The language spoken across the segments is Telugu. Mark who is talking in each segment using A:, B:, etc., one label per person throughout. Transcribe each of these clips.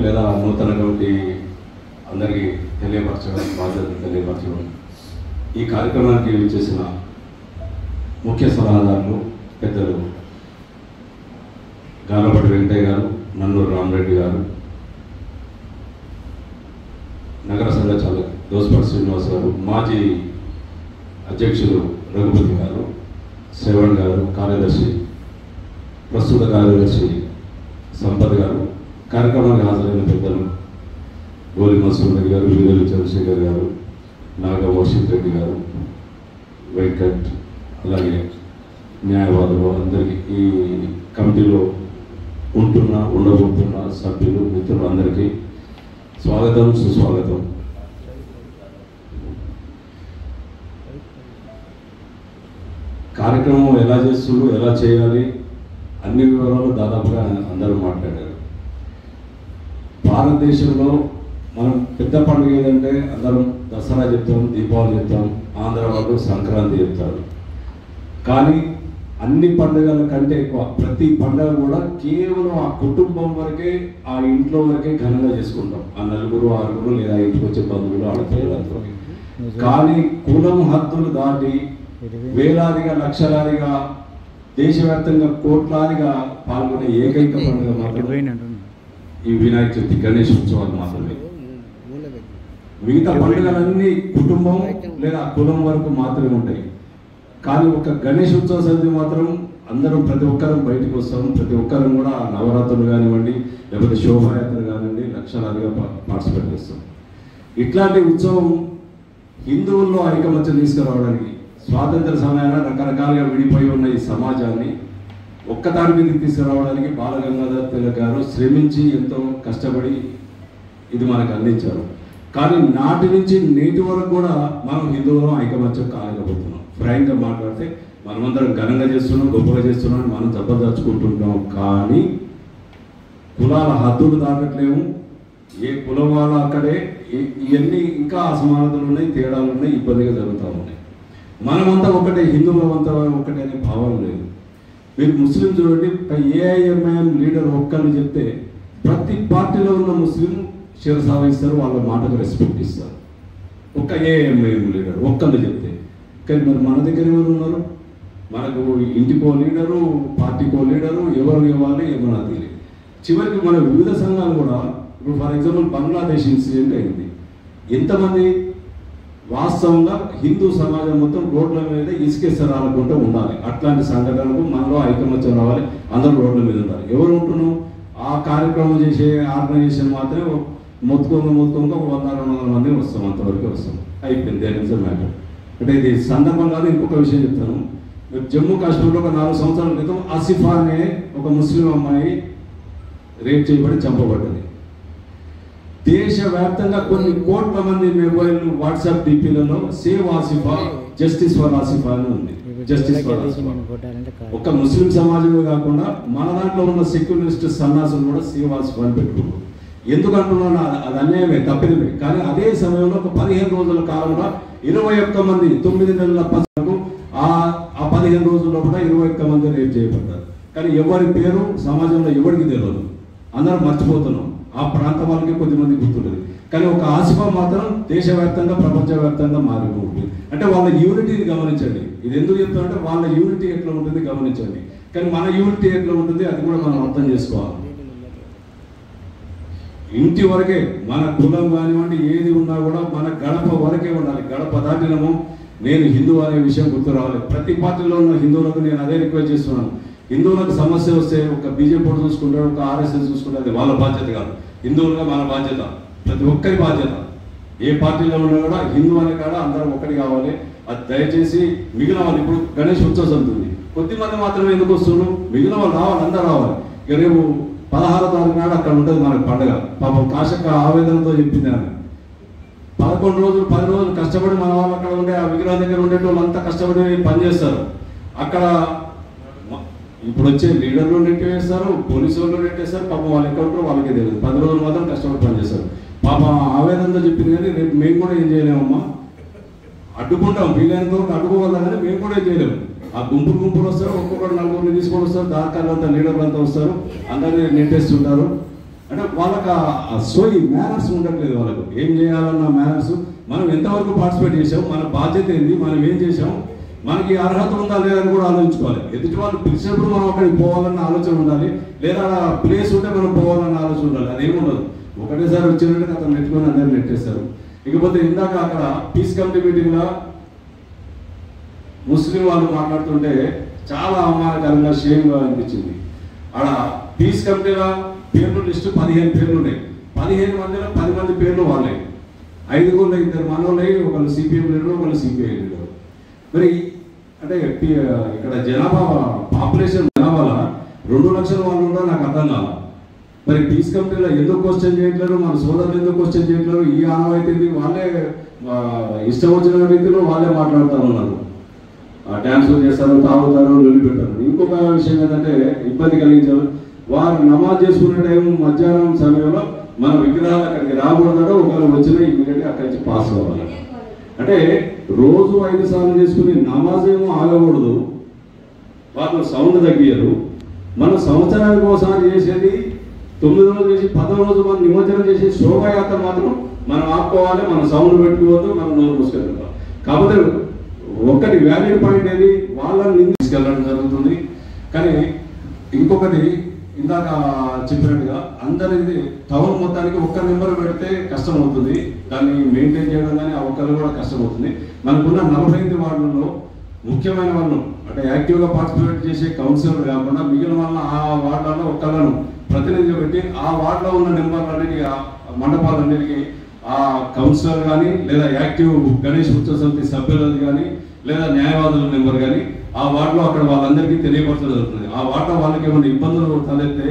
A: లేదా నూతన కమిటీ అందరికీ తెలియపరచడం బాధ్యతలు తెలియపరచడం ఈ కార్యక్రమానికి చేసిన ముఖ్య సలహాదారులు పెద్దలు గాలపటి వెంకయ్య గారు, నన్నూరు రామరెడ్డి గారు, నగర సంఘ చాలక్ దోస్పటి శ్రీనివాస్ గారు, మాజీ అధ్యక్షులు రఘుపతి గారు, శ్రవణ్ గారు, కార్యదర్శి ప్రస్తుత కార్యదర్శి సంపత్ గారు, కార్యక్రమానికి హాజరైన పెద్దలు గోలి మసూర్ రెడ్డి గారు, వీరేలు చంద్రశేఖర్ గారు, నాగ వర్షిత్ రెడ్డి గారు, వెంకట్, అలాగే న్యాయవాదులు అందరికీ, ఈ కమిటీలో ఉండబోతున్న సభ్యులు మిత్రులు అందరికీ స్వాగతం, సుస్వాగతం. కార్యక్రమం ఎలా చేస్తున్నారు, ఎలా చేయాలి అన్ని వివరాలు దాదాపుగా అందరూ మాట్లాడారు. భారతదేశంలో మనం పెద్ద పండుగ ఏదంటే అందరం దసరా చెప్తాం, దీపావళి చెప్తాం, ఆంధ్ర వాళ్ళు సంక్రాంతి చెప్తారు. కానీ అన్ని పండుగల కంటే ఎక్కువ ప్రతి పండుగ కూడా కేవలం ఆ కుటుంబం వరకే, ఆ ఇంట్లో వరకే ఘనంగా చేసుకుంటాం. ఆ నలుగురు, ఆరుగురు లేదా ఇంటికి వచ్చే బంధువులు, ఆడపిల్లలతో. కానీ కులం హద్దులు దాటి వేలాదిగా, లక్షలాదిగా, దేశవ్యాప్తంగా కోట్లాదిగా పాల్గొనే ఏకైక పండుగ మాత్రమే ఈ వినాయక చవితి, గణేష్ ఉత్సవాలు మాత్రమే. మిగతా పండుగలన్నీ కుటుంబం లేదా కులం వరకు మాత్రమే ఉంటాయి. కానీ ఒక గణేష్ ఉత్సవ సమితి మాత్రం అందరం ప్రతి ఒక్కరం బయటకు వస్తాం. ప్రతి ఒక్కరం కూడా నవరాత్రులు కానివ్వండి, లేకపోతే శోభాయాత్రలు కానివ్వండి, లక్షలాదిగా పార్టిసిపేట్ చేస్తాం. ఇట్లాంటి ఉత్సవం హిందువుల్లో ఐకమత్యం తీసుకురావడానికి, స్వాతంత్ర సమయాన రకరకాలుగా విడిపోయి ఉన్న ఈ సమాజాన్ని ఒక్కదాని మీదకి తీసుకురావడానికి బాల గంగాధర్ తిలక్ గారు శ్రమించి ఎంతో కష్టపడి ఇది మనకు అందించారు. కానీ నాటి నుంచి నేటి వరకు కూడా మనం హిందువులో ఐకమత్యం కాలేకపోతున్నాం. ఫ్రాంక్గా మాట్లాడితే మనమందరం ఘనంగా చేస్తున్నాం, గొప్పగా చేస్తున్నాం, మనం జబ్బదాచుకుంటున్నాం. కానీ కులాల హద్దులు దాటట్లేము. ఏ కులం వాళ్ళు అక్కడే, ఇవన్నీ ఇంకా అసమానతలు ఉన్నాయి, తేడాలు ఉన్నాయి, ఇబ్బందిగా జరుగుతూ ఉన్నాయి. మనమంతా ఒకటే, హిందువులమంతా ఒకటే అనే భావం లేదు. మీరు ముస్లిం చూడండి, ఏఐఎంఐఎం లీడర్ ఒక్కరిని చెప్తే ప్రతి పార్టీలో ఉన్న ముస్లిం శిరసావహిస్తారు, వాళ్ళ మాటకు రెస్పెక్ట్ ఇస్తారు. ఒక్క ఏఐఎంఐఎం లీడర్ ఒక్కరిని చెప్తే. కానీ మరి మన దగ్గర ఎవరు ఉన్నారు? మనకు ఇంటికో లీడరు, పార్టీకో లీడరు, ఎవరు ఇవ్వాలి ఏమన్నా తెలియదు. చివరికి మన వివిధ సంఘాలు కూడా, ఇప్పుడు ఫర్ ఎగ్జాంపుల్ బంగ్లాదేశ్ ఇన్సిడెంట్ అయింది. ఎంతమంది వాస్తవంగా హిందూ సమాజం మొత్తం రోడ్ల మీద ఇసుకేసరాలనుకుంటూ ఉండాలి. అట్లాంటి సంఘటనలకు మనలో ఐకమత్యం రావాలి, అందరూ రోడ్ల మీద ఉండాలి. ఎవరు ఉంటున్నాం? ఆ కార్యక్రమం చేసే ఆర్గనైజేషన్ మాత్రమే మొత్తుకోగా 100-200 మంది వస్తాం, అంతవరకు వస్తాం, అయిపోయింది. There is a matter. అంటే ఇది సందర్భం కాదు. ఇంకొక విషయం చెప్తాను. జమ్మూ కాశ్మీర్లో ఒక 4 సంవత్సరాల క్రితం ఆసిఫా అనే ఒక ముస్లిం అమ్మాయి రేప్ చేయబడి చంపబడ్డది. దేశవ్యాప్తంగా కొన్ని కోట్ల మంది మొబైల్, వాట్సాప్ డిపిలలో save Asifa, justice for Asifa అని ఉంది. జస్టిస్ ఫర్ ఆసిఫా ఒక ముస్లిం సమాజమే కాకుండా మన దాంట్లో ఉన్న సెక్యులరిస్ట్ సన్నాసులు కూడా సేవ్ ఆసిఫా అని పెట్టుకున్నారు. ఎందుకంటున్నాను? అది అన్యాయమే, తప్పిదమే. కానీ అదే సమయంలో ఒక 15 రోజుల కాలంలో 21 మంది 9 నెలల పసలకు ఆ 15 రోజుల్లో కూడా 21 మంది రేప్ చేయబడ్డారు. కానీ ఎవరి పేరు సమాజంలో ఎవరికి తెలియదు, అందరం మర్చిపోతున్నాం. ఆ ప్రాంత వాళ్ళకి కొద్దిమంది గుర్తుంటుంది. కానీ ఒక ఆసిఫా మాత్రం దేశవ్యాప్తంగా, ప్రపంచవ్యాప్తంగా మారిపోతుంది. అంటే వాళ్ళ యూనిటీని గమనించండి. ఇది ఎందుకు చెప్తామంటే వాళ్ళ యూనిటీ ఎట్లా ఉంటుంది గమనించండి. కానీ మన యూనిటీ ఎట్లా ఉంటుంది అది కూడా మనం అర్థం చేసుకోవాలి. ఇంటి వరకే, మన కులం కానివ్వండి ఏది ఉన్నా కూడా మన గడప వరకే ఉండాలి. గడప దాటినము నేను హిందూ అనే విషయం గుర్తు రావాలి. ప్రతి పార్టీలో ఉన్న హిందువులకు నేను అదే రిక్వెస్ట్ చేస్తున్నాను. హిందువులకు సమస్య వస్తే ఒక బీజేపీ చూసుకుంటారు, ఒక ఆర్ఎస్ఎస్ చూసుకుంటారు, అది వాళ్ళ బాధ్యత కాదు. హిందువులుగా మన బాధ్యత, ప్రతి ఒక్కరి బాధ్యత. ఏ పార్టీలో ఉన్నా కూడా హిందూ అనే కాడ అందరం ఒకటి కావాలి. అది దయచేసి మిగిలిన వాళ్ళు, ఇప్పుడు గణేష్ ఉత్సవం ఉంటుంది, కొద్దిమంది మాత్రమే ఎందుకు వస్తున్నారు? మిగిలిన వాళ్ళు రావాలి, అందరూ రావాలి. ఇక రేపు 16వ తారీఖు నాడు అక్కడ ఉంటుంది మనకు పండుగ. పాపం కాశక్క ఆవేదనతో చెప్పింది ఆమె. 11 రోజులు 10 రోజులు కష్టపడి మన వాళ్ళు అక్కడ ఉండే ఆ విగ్రహం దగ్గర ఉండేటోళ్ళు అంతా కష్టపడి పనిచేస్తారు. అక్కడ ఇప్పుడు వచ్చే లీడర్లు నెట్టేస్తారు, పోలీసు వాళ్ళు నెట్టేస్తారు. పాపం వాళ్ళు ఎక్కడ ఉంటారో వాళ్ళకే తెలియదు. 10 రోజులు మాత్రం కష్టపడి పనిచేస్తారు. పాపం ఆవేదనతో చెప్పింది. కానీ రేపు మేము కూడా ఏం చేయలేమమ్మా, అడ్డుకుంటాం, వీలైనంత వరకు అడ్డుకోగలం, కానీ మేము కూడా ఏం చేయలేము. ఆ గుంపులు వస్తారు, ఒక్కొక్కరు 4 తీసుకొని వస్తారు, దానికల్లంతా లీడర్లు అంతా వస్తారు, అందరినీ నెట్టేస్తుంటారు. అంటే వాళ్ళకి సోయి మేనర్స్ ఉండట్లేదు. వాళ్ళకు ఏం చేయాలన్న మేనర్స్, మనం ఎంతవరకు పార్టిసిపేట్ చేసాం, మన బాధ్యత ఏంది, మనం ఏం చేసాం, మనకి అర్హత ఉందా లేదని కూడా ఆలోచించుకోవాలి. ఎదుటి వాళ్ళు పిలిచినప్పుడు మనం అక్కడికి పోవాలన్న ఆలోచన ఉండాలి, లేదా ప్లేస్ ఉంటే మనం పోవాలన్న ఆలోచన ఉండాలి. అదేమి ఉండదు. ఒకటేసారి వచ్చినట్టు అతను నెట్టుకొని అందరిని నెట్టేస్తారు. ఇకపోతే ఇందాక అక్కడ పీస్ కమిటీ మీటింగ్లో ముస్లిం వాళ్ళు మాట్లాడుతుంటే చాలా అవమానకరంగా షేమ్గా అనిపించింది. ఆడ పీస్ కమిటీలో పేర్లు లిస్టు 15 పేర్లు ఉన్నాయి. 15 మందిలో 10 మంది పేర్లు వాళ్ళే, 5గురు 2 మనోళ్ళే, ఒకళ్ళు సిపిఎం లీడరు, ఒకళ్ళు సిపిఐ లీడరు. మరి అంటే ఇక్కడ జనాభా పాపులేషన్ జనాభాలో 2 లక్షల వాళ్ళు కూడా నాకు అర్థం కాదు. మరి పీస్ కమిటీలో ఎందుకు క్వశ్చన్ చేయట్లేరు, మన సోదరులు ఎందుకు క్వశ్చన్ చేయట్లేరు? ఈ ఆనవాయితీ వాళ్ళే ఇష్టం వచ్చిన రీతిలో వాళ్ళే మాట్లాడుతూ ఉన్నారు. డ్యాన్సులు చేస్తారు, తాగుతారు, లొల్లి పెట్టారు. ఇంకొక విషయం ఏంటంటే ఇబ్బంది కలిగించారు. వారు నమాజ్ చేసుకునే టైం మధ్యాహ్నం సమయంలో మన విగ్రహాలు అక్కడికి రాకూడదు, ఒకరు వచ్చినా ఇమీడియట్గా అక్కడి నుంచి పాస్ అవ్వాలి. అంటే రోజు 5 సార్లు చేసుకుని నమాజ్ ఏమో ఆగకూడదు, వాళ్ళు సౌండ్ తగ్గియరు. మనం సంవత్సరానికి ఒకసారి చేసేది 9 రోజులు చేసి 10వ రోజు మనం నిమజ్జనం చేసే శోభాయాత్ర మాత్రం మనం ఆపుకోవాలి, మనం సౌండ్ పెట్టుకోవద్దు, మనం నోరు మూసుకెళ్తాం. కాకపోతే ఒక్కటి వ్యాలిడ్ పాయింట్ ఏది, వాళ్ళని తీసుకెళ్ళడం జరుగుతుంది. కానీ ఇంకొకటి ఇందాక చెప్పినట్టుగా అందరిది టౌన్ మొత్తానికి ఒక్క నెంబర్ పెడితే కష్టం అవుతుంది, దాన్ని మెయింటైన్ చేయడం కానీ ఆ ఒక్కరు కూడా కష్టం అవుతుంది. మనకున్న 48 వార్డులలో ముఖ్యమైన వాళ్ళు అంటే యాక్టివ్గా పార్టిసిపేట్ చేసే కౌన్సిలర్ కాకుండా మిగిలిన వాళ్ళ ఆ వార్డులలో ఒక్కళ్ళను ప్రతినిధిగా పెట్టి ఆ వార్డులో ఉన్న నెంబర్లన్నిటికీ, ఆ మండపాలన్నిటికీ ఆ కౌన్సిలర్ కానీ లేదా యాక్టివ్ గణేష్ ఉత్సవ సమితి సభ్యులది కానీ లేదా న్యాయవాదుల నెంబర్ కానీ ఆ వార్డులో అక్కడ వాళ్ళందరికీ తెలియపరచడం జరుగుతుంది. ఆ వార్డులో వాళ్ళకి ఏమైనా ఇబ్బందులు తలెత్తే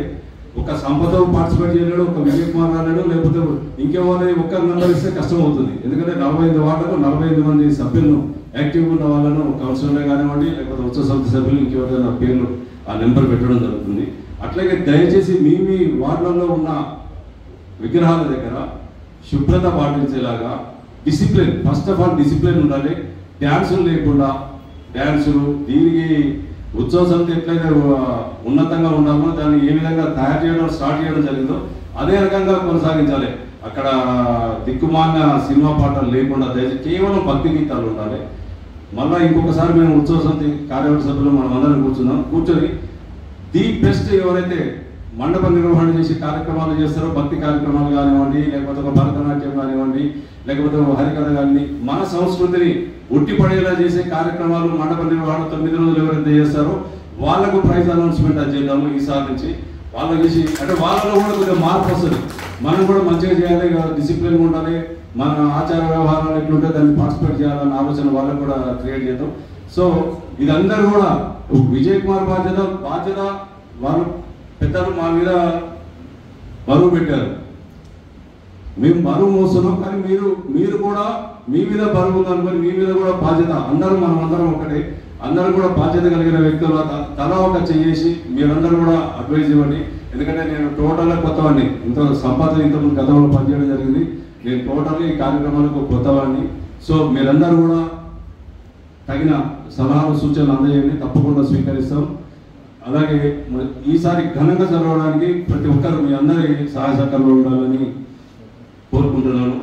A: ఒక సంపద పార్టిసిపేట్ చేయలేడు, ఒక విజయ్ కుమార్ రాలేడు, లేకపోతే ఇంకెవరి ఒక్కరి నెంబర్ ఇస్తే కష్టం అవుతుంది. ఎందుకంటే 45 వార్డులకు 45 మంది సభ్యులను యాక్టివ్గా ఉన్న వాళ్ళను కౌన్సిలర్లే కానివ్వండి, లేకపోతే ఉత్సవ సమితి సభ్యులు ఇంకెవరైనా పేర్లు ఆ నెంబర్ పెట్టడం జరుగుతుంది. అట్లాగే దయచేసి మీ వార్డులలో ఉన్న విగ్రహాల దగ్గర శుభ్రత పాటించేలాగా discipline, first of all discipline ఉండాలి. డ్యాన్సులు లేకుండా, డ్యాన్సులు దీనికి ఉత్సవ సమితి ఎట్లయితే ఉన్నతంగా ఉండాలో దాన్ని ఏ విధంగా తయారు చేయడం స్టార్ట్ చేయడం జరిగిందో అదే రకంగా కొనసాగించాలి. అక్కడ దిక్కుమాలిన సినిమా పాటలు లేకుండా దయచేసి కేవలం భక్తి గీతాలు ఉండాలి. మళ్ళీ ఇంకొకసారి మేము ఉత్సవ సమితి కార్యవర్గ సభ్యులు మనం అందరం కూర్చొని ది బెస్ట్ ఎవరైతే మండప నిర్వహణ చేసి కార్యక్రమాలు చేస్తారో, భక్తి కార్యక్రమాలు కానివ్వండి, లేకపోతే ఒక భరతనాట్యం కానివ్వండి, లేకపోతే ఒక హరికథ కానీ, మన సంస్కృతిని ఉట్టిపడేలా చేసే కార్యక్రమాలు మండప నిర్వహణ 9 రోజులు ఎవరైతే చేస్తారో వాళ్ళకు ప్రైజ్ అనౌన్స్మెంట్ అది చేద్దాము ఈసారి నుంచి. వాళ్ళు చేసి అంటే వాళ్ళలో కూడా కొద్దిగా మార్పు వస్తుంది. మనం కూడా మంచిగా చేయాలి, డిసిప్లిన్గా ఉండాలి, మన ఆచార వ్యవహారాలు ఎట్లుంటే దాన్ని పార్టిసిపేట్ చేయాలన్న ఆలోచన వాళ్ళకు కూడా క్రియేట్ చేద్దాం. సో ఇదందరూ కూడా విజయ్ కుమార్ బాధ్యత వాళ్ళు పెద్దలు మా మీద బరువు పెట్టారు, మేము బరువు మోస్తున్నాం. కానీ మీరు కూడా మీ మీద బరువు ఉందనుకొని మీ మీద కూడా బాధ్యత, మనం అందరం ఒకటే, అందరూ కూడా బాధ్యత కలిగిన వ్యక్తులు తలా ఒక చేసి మీరందరూ కూడా అడ్వైజ్ ఇవ్వండి. ఎందుకంటే నేను టోటల్గా కొత్తవాడిని, ఇంత సంపాదన ఇంతకుముందు గతంలో పనిచేయడం జరిగింది, నేను టోటల్గా ఈ కార్యక్రమాలకు కొత్తవాడిని. సో మీరందరూ కూడా తగిన సలహాలు సూచనలు అందజేయండి, తప్పకుండా స్వీకరిస్తాం. అలాగే ఈసారి ఘనంగా జరగడానికి ప్రతి ఒక్కరు మీ అందరి సహాయ సహకారాలు ఉండాలని కోరుకుంటున్నాను.